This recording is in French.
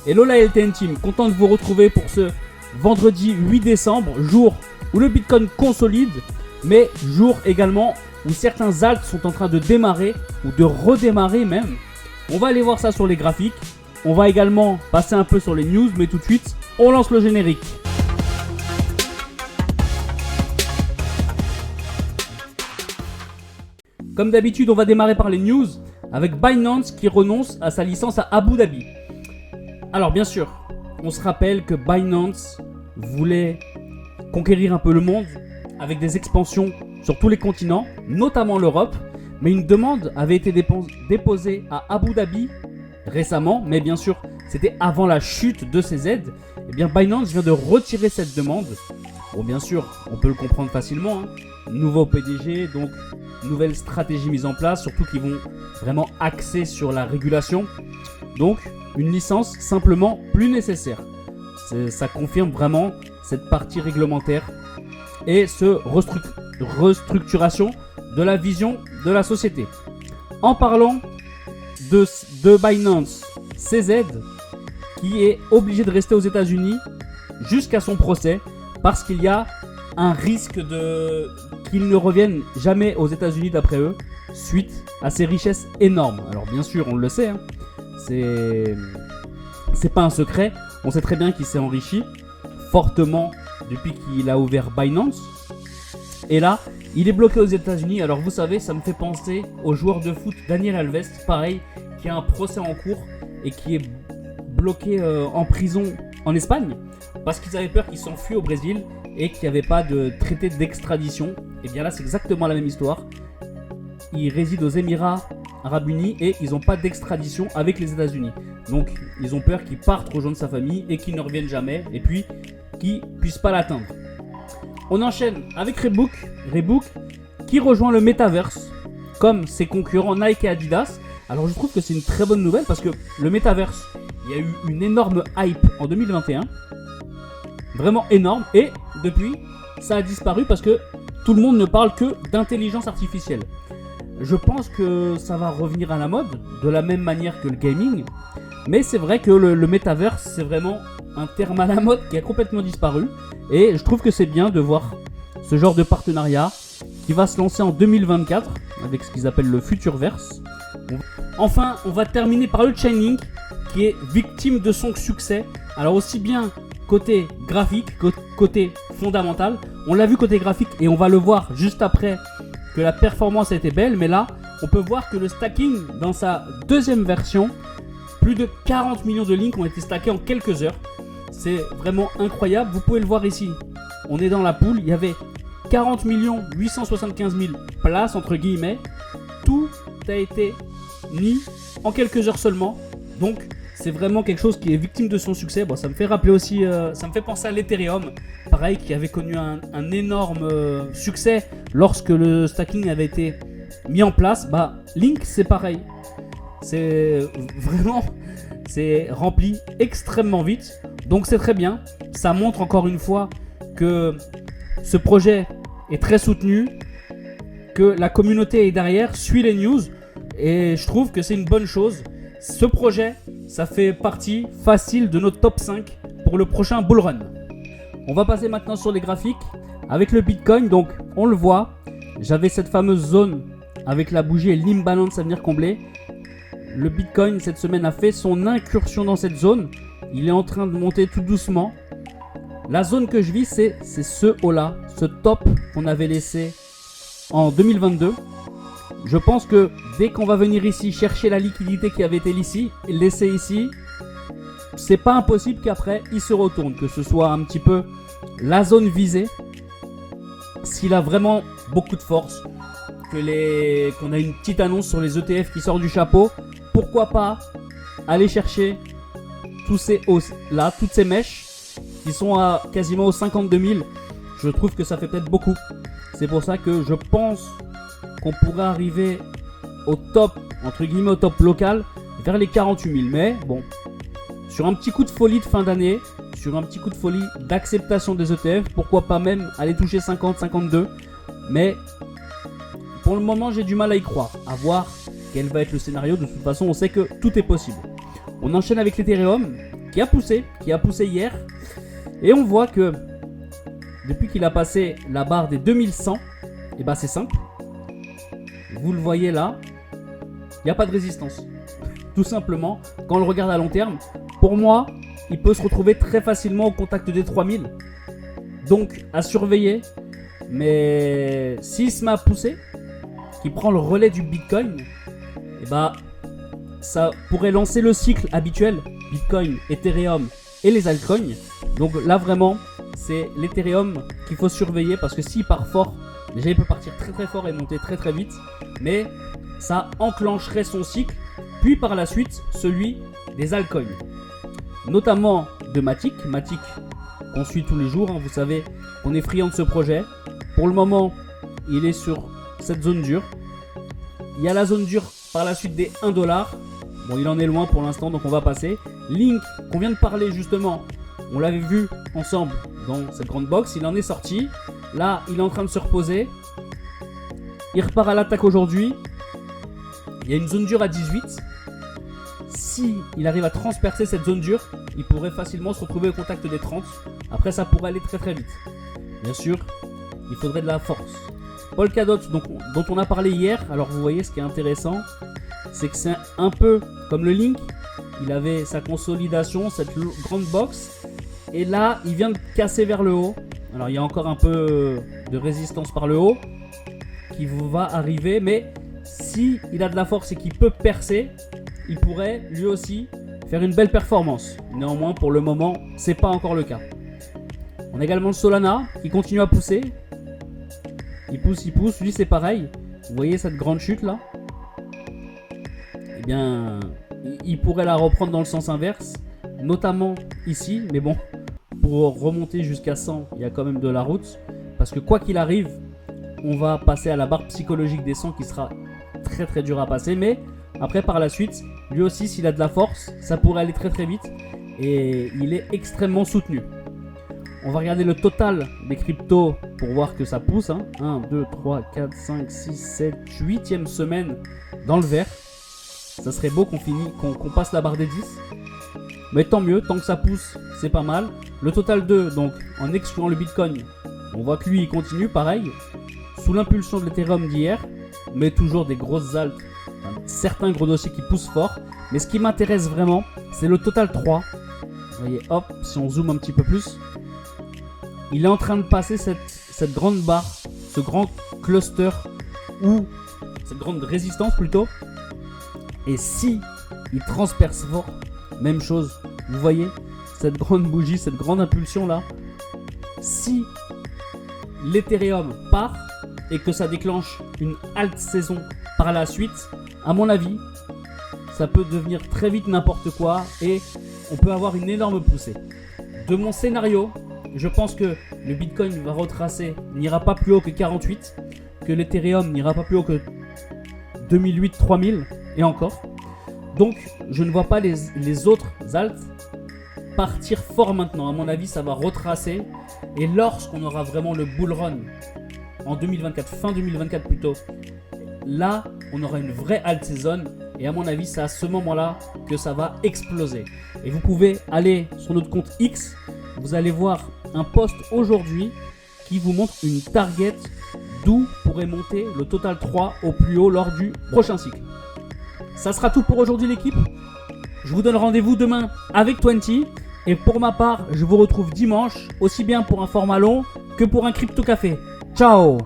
Hello la LTN Team, content de vous retrouver pour ce vendredi 8 décembre, jour où le Bitcoin consolide, mais jour également où certains alts sont en train de démarrer ou de redémarrer même. On va aller voir ça sur les graphiques, on va également passer un peu sur les news, mais tout de suite, on lance le générique. Comme d'habitude, on va démarrer par les news avec Binance qui renonce à sa licence à Abu Dhabi. Alors bien sûr, on se rappelle que Binance voulait conquérir un peu le monde avec des expansions sur tous les continents, notamment l'Europe, mais une demande avait été déposée à Abu Dhabi récemment, mais bien sûr, c'était avant la chute de ces aides. Et bien Binance vient de retirer cette demande. Bon, bien sûr, on peut le comprendre facilement, nouveau PDG, donc nouvelle stratégie mise en place, surtout qu'ils vont vraiment axer sur la régulation. Donc, une licence simplement plus nécessaire. Ça confirme vraiment cette partie réglementaire et ce restructuration de la vision de la société. En parlant de Binance CZ, qui est obligé de rester aux États-Unis jusqu'à son procès parce qu'il y a un risque qu'ils ne reviennent jamais aux États-Unis d'après eux, suite à ces richesses énormes. Alors bien sûr, on le sait, c'est pas un secret. On sait très bien qu'il s'est enrichi fortement depuis qu'il a ouvert Binance. Et là, il est bloqué aux États-Unis. Alors vous savez, ça me fait penser au joueur de foot Daniel Alves, pareil, qui a un procès en cours et qui est bloqué en prison en Espagne parce qu'ils avaient peur qu'il s'enfuit au Brésil et qu'il n'y avait pas de traité d'extradition. Et bien là, c'est exactement la même histoire. Il réside aux Émirats Arabes Unis et ils n'ont pas d'extradition avec les États-Unis. Donc ils ont peur qu'il parte rejoindre sa famille et qu'il ne revienne jamais et puis qu'il ne puisse pas l'atteindre. On enchaîne avec Rebook qui rejoint le Metaverse comme ses concurrents Nike et Adidas. Alors je trouve que c'est une très bonne nouvelle parce que le Metaverse, il y a eu une énorme hype en 2021. Vraiment énorme, et depuis ça a disparu parce que tout le monde ne parle que d'intelligence artificielle. Je pense que ça va revenir à la mode de la même manière que le gaming, mais c'est vrai que le Metaverse, c'est vraiment un terme à la mode qui a complètement disparu, et je trouve que c'est bien de voir ce genre de partenariat qui va se lancer en 2024 avec ce qu'ils appellent le Futureverse. Enfin, on va terminer par le Chainlink qui est victime de son succès. Alors aussi bien côté graphique, côté fondamental. On l'a vu côté graphique et on va le voir juste après que la performance a été belle. Mais là, on peut voir que le stacking dans sa deuxième version, plus de 40 millions de links ont été stackés en quelques heures. C'est vraiment incroyable. Vous pouvez le voir ici. On est dans la pool. Il y avait 40 875 000 places entre guillemets. Tout a été mis en quelques heures seulement. Donc, c'est vraiment quelque chose qui est victime de son succès. Bon, ça me fait rappeler aussi, ça me fait penser à l'Ethereum, pareil, qui avait connu un énorme succès lorsque le stacking avait été mis en place. Bah, Link, c'est pareil. C'est vraiment, c'est rempli extrêmement vite. Donc c'est très bien. Ça montre encore une fois que ce projet est très soutenu, que la communauté est derrière, suit les news, et je trouve que c'est une bonne chose. Ce projet, ça fait partie facile de notre top 5 pour le prochain bull run. On va passer maintenant sur les graphiques avec le Bitcoin. Donc on le voit, j'avais cette fameuse zone avec la bougie et l'imbalance à venir combler. Le Bitcoin cette semaine a fait son incursion dans cette zone. Il est en train de monter tout doucement. La zone que je vis, c'est ce haut là, ce top qu'on avait laissé en 2022. Je pense que dès qu'on va venir ici chercher la liquidité qui avait été laissée ici, c'est pas impossible qu'après il se retourne, que ce soit un petit peu la zone visée. S'il a vraiment beaucoup de force, qu'on a une petite annonce sur les ETF qui sort du chapeau, pourquoi pas aller chercher tous ces hausses là, toutes ces mèches qui sont à quasiment aux 52 000. Je trouve que ça fait peut-être beaucoup. C'est pour ça que je pense qu'on pourrait arriver au top, entre guillemets au top local, vers les 48 000. Mais bon, sur un petit coup de folie de fin d'année, sur un petit coup de folie d'acceptation des ETF, pourquoi pas même aller toucher 50, 52. Mais pour le moment, j'ai du mal à y croire, à voir quel va être le scénario. De toute façon, on sait que tout est possible. On enchaîne avec l'Ethereum qui a poussé hier. Et on voit que depuis qu'il a passé la barre des 2100, et bah c'est simple. Vous le voyez là, il n'y a pas de résistance. Tout simplement, quand on le regarde à long terme, pour moi, il peut se retrouver très facilement au contact des 3000. Donc à surveiller. Mais s'il se met à pousser, qu'il prend le relais du Bitcoin, et bah ça pourrait lancer le cycle habituel Bitcoin, Ethereum et les altcoins. Donc là vraiment c'est l'Ethereum qu'il faut surveiller, parce que s'il part fort, déjà il peut partir très très fort et monter très très vite, mais ça enclencherait son cycle, puis par la suite celui des altcoins, notamment de Matic qu'on suit tous les jours, hein. Vous savez qu'on est friand de ce projet. Pour le moment il est sur cette zone dure. Il y a la zone dure par la suite des 1$. Bon, il en est loin pour l'instant, donc on va passer. Link, qu'on vient de parler justement, on l'avait vu ensemble dans cette grande box, il en est sorti. Là, il est en train de se reposer. Il repart à l'attaque aujourd'hui. Il y a une zone dure à 18. Si il arrive à transpercer cette zone dure, il pourrait facilement se retrouver au contact des 30. Après, ça pourrait aller très très vite. Bien sûr, il faudrait de la force. Polkadot, dont on a parlé hier. Alors vous voyez, ce qui est intéressant, c'est que c'est un peu comme le Link. Il avait sa consolidation, cette grande box, et là il vient de casser vers le haut. Alors il y a encore un peu de résistance par le haut qui va arriver, mais si il a de la force et qu'il peut percer, il pourrait lui aussi faire une belle performance. Néanmoins, pour le moment, c'est pas encore le cas. On a également le Solana qui continue à pousser. Il pousse, lui c'est pareil. Vous voyez cette grande chute là? Eh bien, il pourrait la reprendre dans le sens inverse, notamment ici, mais bon, pour remonter jusqu'à 100, il y a quand même de la route, parce que quoi qu'il arrive, on va passer à la barre psychologique des 100 qui sera très très dur à passer, mais après par la suite, lui aussi s'il a de la force, ça pourrait aller très très vite, et il est extrêmement soutenu. On va regarder le total des cryptos pour voir que ça pousse. 1, 2, 3, 4, 5, 6, 7, 8e semaine dans le vert. Ça serait beau qu'on passe la barre des 10. Mais tant mieux, tant que ça pousse, c'est pas mal. Le total 2, donc en excluant le Bitcoin, on voit que lui il continue pareil. Sous l'impulsion de l'Ethereum d'hier, mais toujours des grosses altes. Certains gros dossiers qui poussent fort. Mais ce qui m'intéresse vraiment, c'est le total 3. Vous voyez, hop, si on zoome un petit peu plus. Il est en train de passer cette grande barre, ce grand cluster, ou cette grande résistance plutôt. Et si il transperce fort, même chose, vous voyez, cette grande bougie, cette grande impulsion là. Si l'Ethereum part et que ça déclenche une halte saison par la suite, à mon avis, ça peut devenir très vite n'importe quoi et on peut avoir une énorme poussée. De mon scénario, je pense que le Bitcoin va retracer, n'ira pas plus haut que 48, que l'Ethereum n'ira pas plus haut que 2008, 3000 et encore. Donc je ne vois pas les autres alts partir fort maintenant. À mon avis, ça va retracer. Et lorsqu'on aura vraiment le bull run en 2024, fin 2024 plutôt, là on aura une vraie alt season. Et à mon avis, c'est à ce moment-là que ça va exploser. Et vous pouvez aller sur notre compte X. Vous allez voir un post aujourd'hui qui vous montre une target d'où pourrait monter le total 3 au plus haut lors du prochain cycle. Ça sera tout pour aujourd'hui l'équipe. Je vous donne rendez-vous demain avec 20. Et pour ma part, je vous retrouve dimanche, aussi bien pour un format long que pour un crypto café. Ciao!